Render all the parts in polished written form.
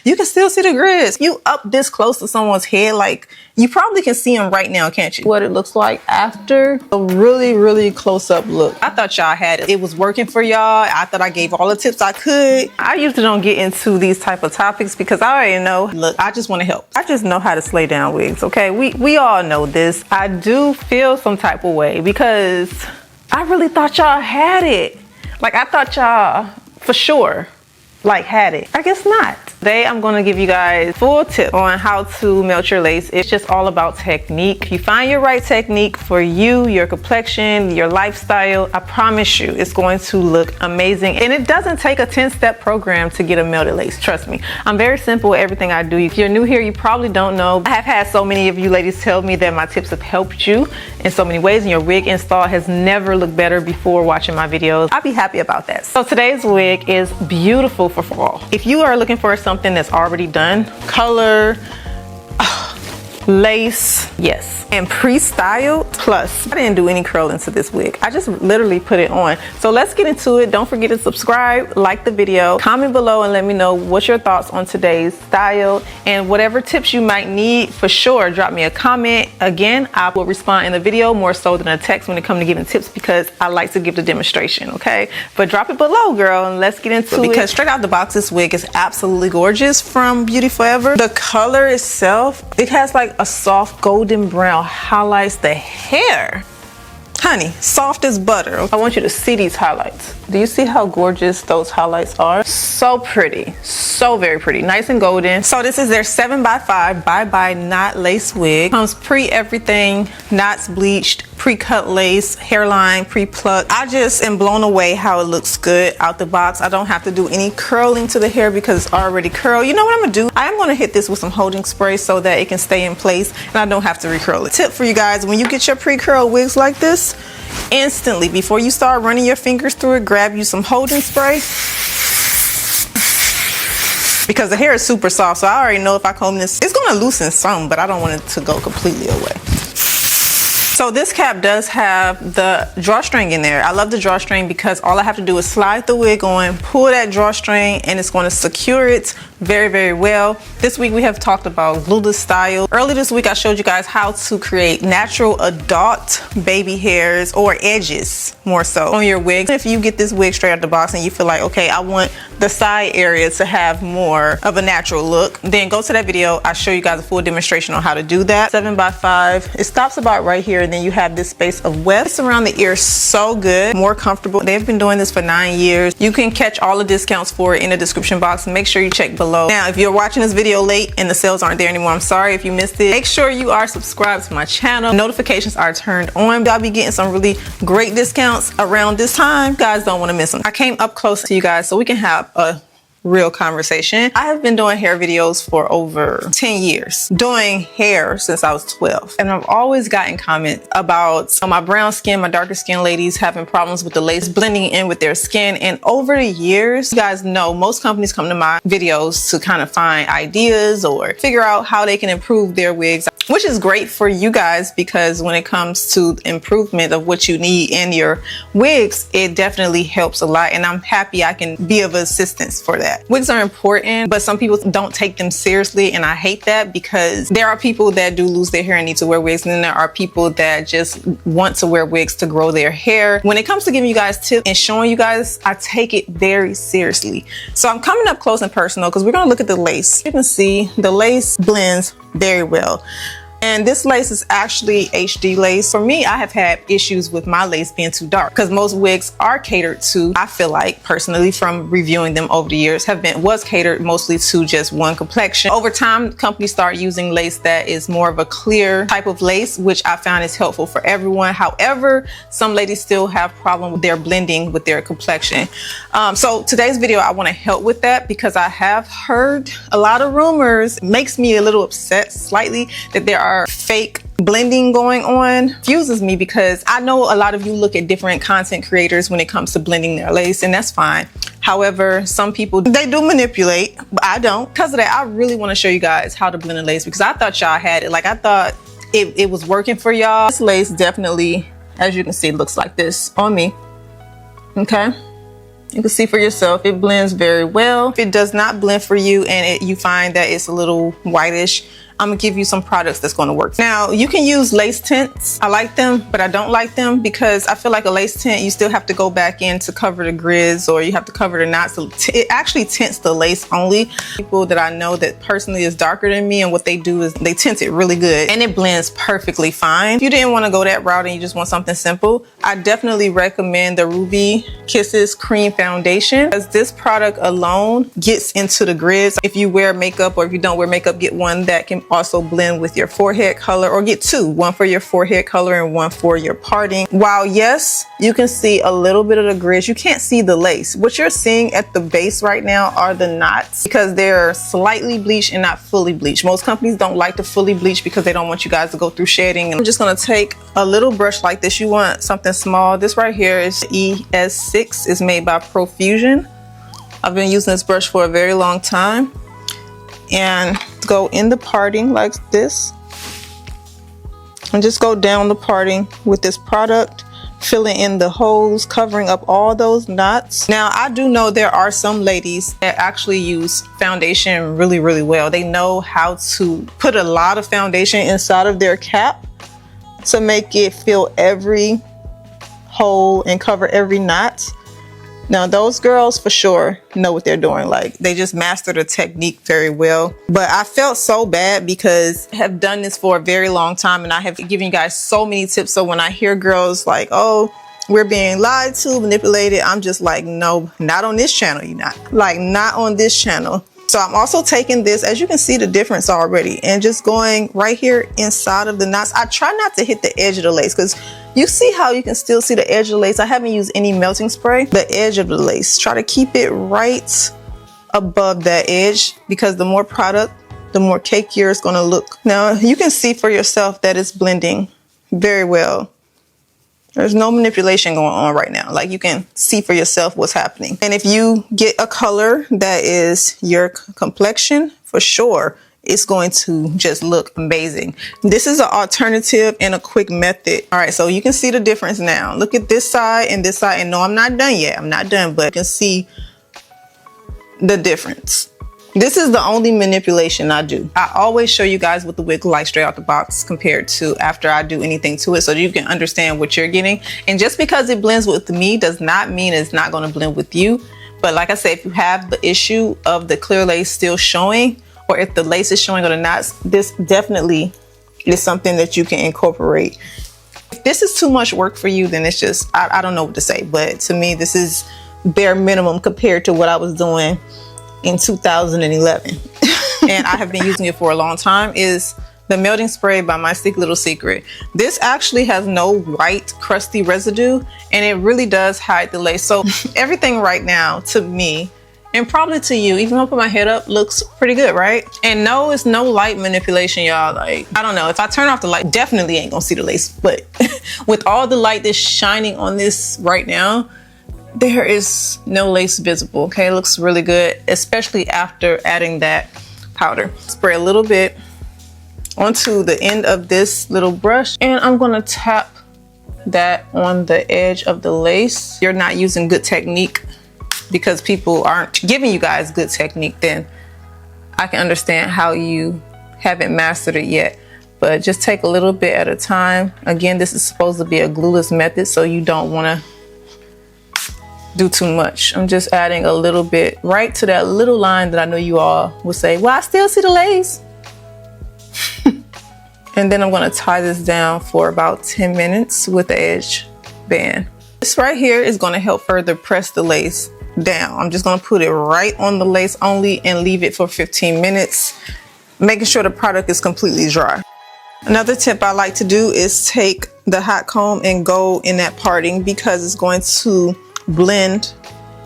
You can still see the grids. You up this close to someone's head, like you probably can see them right now, can't you? What it looks like after a really, really close up look. I thought y'all had it. It was working for y'all. I thought I gave all the tips I could. I usually don't get into these type of topics because I already know, look, I just want to help. I just know how to slay down wigs, okay? We all know this. I do feel some type of way because I really thought y'all had it. Like I thought y'all for sure like had it. I guess not. Today I'm going to give you guys full tip on how to melt your lace. It's just all about technique. If you find your right technique for you, your complexion, your lifestyle, I promise you it's going to look amazing. And it doesn't take a 10-step program to get a melted lace. Trust me. I'm very simple with everything I do. If you're new here, you probably don't know. I have had so many of you ladies tell me that my tips have helped you in so many ways, and your wig install has never looked better before watching my videos. I'd be happy about that. So today's wig is beautiful for fall. If you are looking for something that's already done, color, lace, yes, and pre-styled, plus I didn't do any curling to this wig. I just literally put it on. So let's get into it. Don't forget to subscribe, like the video, comment below and let me know what's your thoughts on today's style, and whatever tips you might need, for sure drop me a comment. Again, I will respond in the video more so than a text when it comes to giving tips because I like to give the demonstration, okay? But drop it below, girl, and let's get into it. Because straight out the box, this wig is absolutely gorgeous from Beautyforever. The color itself, it has like a soft golden brown, highlights the hair. Honey, soft as butter. I want you to see these highlights. Do you see how gorgeous those highlights are? So pretty, so very pretty, nice and golden. So this is their 7x5 bye-bye knot lace wig. Comes pre-everything, knots bleached, pre-cut lace, hairline, pre-plucked. I just am blown away how it looks good out the box. I don't have to do any curling to the hair because it's already curled. You know what I'm gonna do? I'm gonna hit this with some holding spray so that it can stay in place and I don't have to recurl it. Tip for you guys, when you get your pre-curled wigs like this, instantly before you start running your fingers through it, grab you some holding spray because the hair is super soft. So I already know if I comb this, it's gonna loosen some, but I don't want it to go completely away. So this cap does have the drawstring in there. I love the drawstring because all I have to do is slide the wig on, pull that drawstring, and it's going to secure it very, very well. This week we have talked about glueless style. Earlier this week I showed you guys how to create natural adult baby hairs or edges more so on your wig. If you get this wig straight out the box and you feel like, okay, I want the side area to have more of a natural look, then go to that video. I show you guys a full demonstration on how to do that. 7x5, it stops about right here, and then you have this space of weft. It's around the ear, so good, more comfortable. They've been doing this for 9 years. You can catch all the discounts for it in the description box. Make sure you check below. Now, if you're watching this video late and the sales aren't there anymore, I'm sorry if you missed it. Make sure you are subscribed to my channel. Notifications are turned on. I'll be getting some really great discounts around this time. You guys don't want to miss them. I came up close to you guys so we can have a real conversation. I have been doing hair videos for over 10 years, doing hair since I was 12. And I've always gotten comments about my brown skin, my darker skin ladies having problems with the lace blending in with their skin. And over the years, you guys know most companies come to my videos to kind of find ideas or figure out how they can improve their wigs, which is great for you guys because when it comes to improvement of what you need in your wigs, it definitely helps a lot. And I'm happy I can be of assistance for that. Wigs are important, but some people don't take them seriously, and I hate that because there are people that do lose their hair and need to wear wigs, and then there are people that just want to wear wigs to grow their hair. When it comes to giving you guys tips and showing you guys, I take it very seriously. So I'm coming up close and personal because we're going to look at the lace. You can see the lace blends very well. And this lace is actually HD lace. For me, I have had issues with my lace being too dark because most wigs are catered to, I feel like personally from reviewing them over the years, was catered mostly to just one complexion. Over time, companies start using lace that is more of a clear type of lace, which I found is helpful for everyone. However, some ladies still have problem with their blending with their complexion. So today's video, I want to help with that because I have heard a lot of rumors. It makes me a little upset slightly that there are fake blending going on. Confuses me because I know a lot of you look at different content creators when it comes to blending their lace, and that's fine. However, some people, they do manipulate, but I don't. Because of that, I really want to show you guys how to blend a lace because I thought y'all had it. Like I thought it was working for y'all. This lace definitely, as you can see, looks like this on me. Okay. You can see for yourself, it blends very well. If it does not blend for you and you find that it's a little whitish, I'm gonna give you some products that's gonna work. Now, you can use lace tints. I like them, but I don't like them because I feel like a lace tint, you still have to go back in to cover the grids, or you have to cover the knots. So it actually tints the lace only. People that I know that personally is darker than me, and what they do is they tint it really good and it blends perfectly fine. If you didn't wanna go that route and you just want something simple, I definitely recommend the Ruby Kisses Cream Foundation, because this product alone gets into the grids. If you wear makeup, or if you don't wear makeup, get one that can also blend with your forehead color, or get two, one for your forehead color and one for your parting. While yes, you can see a little bit of the grids, you can't see the lace. What you're seeing at the base right now are the knots, because they're slightly bleached and not fully bleached. Most companies don't like to fully bleach because they don't want you guys to go through shedding. I'm just gonna take a little brush like this. You want something small. This right here is ES6. It's made by Profusion. I've been using this brush for a very long time, and go in the parting like this and just go down the parting with this product, filling in the holes, covering up all those knots. Now, I do know there are some ladies that actually use foundation really, really well. They know how to put a lot of foundation inside of their cap to make it fill every hole and cover every knot. Now, those girls for sure know what they're doing. Like, they just mastered the technique very well. But I felt so bad because I have done this for a very long time, and I have given you guys so many tips. So when I hear girls like, oh, we're being lied to, manipulated, I'm just like, no, not on this channel. You're not. Like, not on this channel. So I'm also taking this, as you can see the difference already, and just going right here inside of the knots. I try not to hit the edge of the lace, because you see how you can still see the edge of the lace. I haven't used any melting spray. The edge of the lace, try to keep it right above that edge, because the more product, the more cakier it's gonna look. Now you can see for yourself that it's blending very well. There's no manipulation going on right now. Like, you can see for yourself what's happening. And if you get a color that is your complexion, for sure, it's going to just look amazing. This is an alternative and a quick method. All right, so you can see the difference now. Look at this side and this side. And no, I'm not done yet. I'm not done, but you can see the difference. This is the only manipulation I do. I always show you guys what the wig looks like straight out the box compared to after I do anything to it, so you can understand what you're getting. And just because it blends with me does not mean it's not going to blend with you. But like I said, if you have the issue of the clear lace still showing, or if the lace is showing or the knots, this definitely is something that you can incorporate. If this is too much work for you, then it's just, I don't know what to say. But to me, this is bare minimum compared to what I was doing in 2011. And I have been using it for a long time, is the melting spray by My Stick Little Secret. This actually has no white crusty residue, and it really does hide the lace. So everything right now, to me, and probably to you, even though I put my head up, looks pretty good, right? And no, it's no light manipulation, y'all. Like, I don't know, if I turn off the light, definitely ain't gonna see the lace. But with all the light that's shining on this right now, there is no lace visible. Okay, it looks really good, especially after adding that powder. Spray a little bit onto the end of this little brush, and I'm gonna tap that on the edge of the lace. You're not using good technique because people aren't giving you guys good technique, then I can understand how you haven't mastered it yet. But just take a little bit at a time. Again, this is supposed to be a glueless method, so you don't want to do too much. I'm just adding a little bit right to that little line that I know you all will say, well, I still see the lace. And then I'm going to tie this down for about 10 minutes with the edge band. This right here is going to help further press the lace down. I'm just going to put it right on the lace only and leave it for 15 minutes, making sure the product is completely dry. Another tip I like to do is take the hot comb and go in that parting, because it's going to blend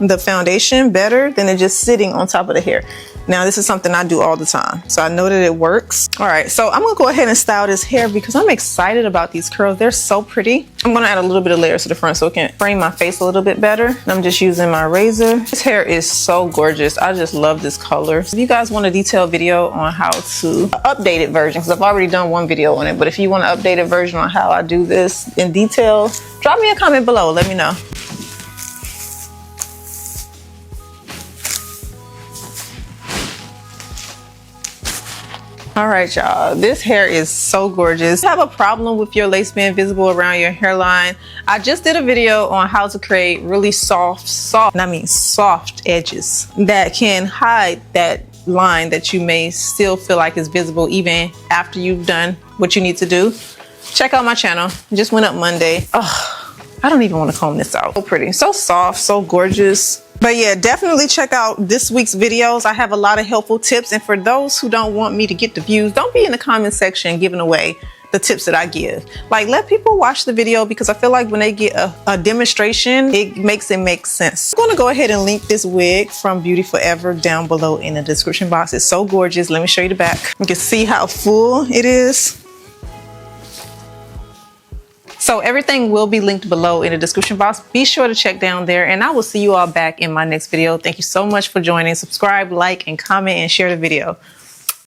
the foundation better than it just sitting on top of the hair. Now, this is something I do all the time, so I know that it works. All right, so I'm gonna go ahead and style this hair because I'm excited about these curls. They're so pretty. I'm gonna add a little bit of layers to the front so it can frame my face a little bit better. And I'm just using my razor. This hair is so gorgeous. I just love this color. If you guys want a detailed video on how to updated version, because I've already done one video on it, but if you want an updated version on how I do this in detail, drop me a comment below. Let me know. All right, y'all, this hair is so gorgeous. If you have a problem with your lace being visible around your hairline, I just did a video on how to create really soft edges that can hide that line that you may still feel like is visible even after you've done what you need to do. Check out my channel. It just went up Monday. Oh, I don't even want to comb this out. So pretty, so soft, so gorgeous. But yeah, definitely check out this week's videos. I have a lot of helpful tips. And for those who don't want me to get the views, don't be in the comment section giving away the tips that I give. Like, let people watch the video, because I feel like when they get a demonstration, it makes sense. I'm gonna go ahead and link this wig from Beauty Forever down below in the description box. It's so gorgeous. Let me show you the back. You can see how full it is. So everything will be linked below in the description box. Be sure to check down there, and I will see you all back in my next video. Thank you so much for joining. Subscribe, like, and comment, and share the video.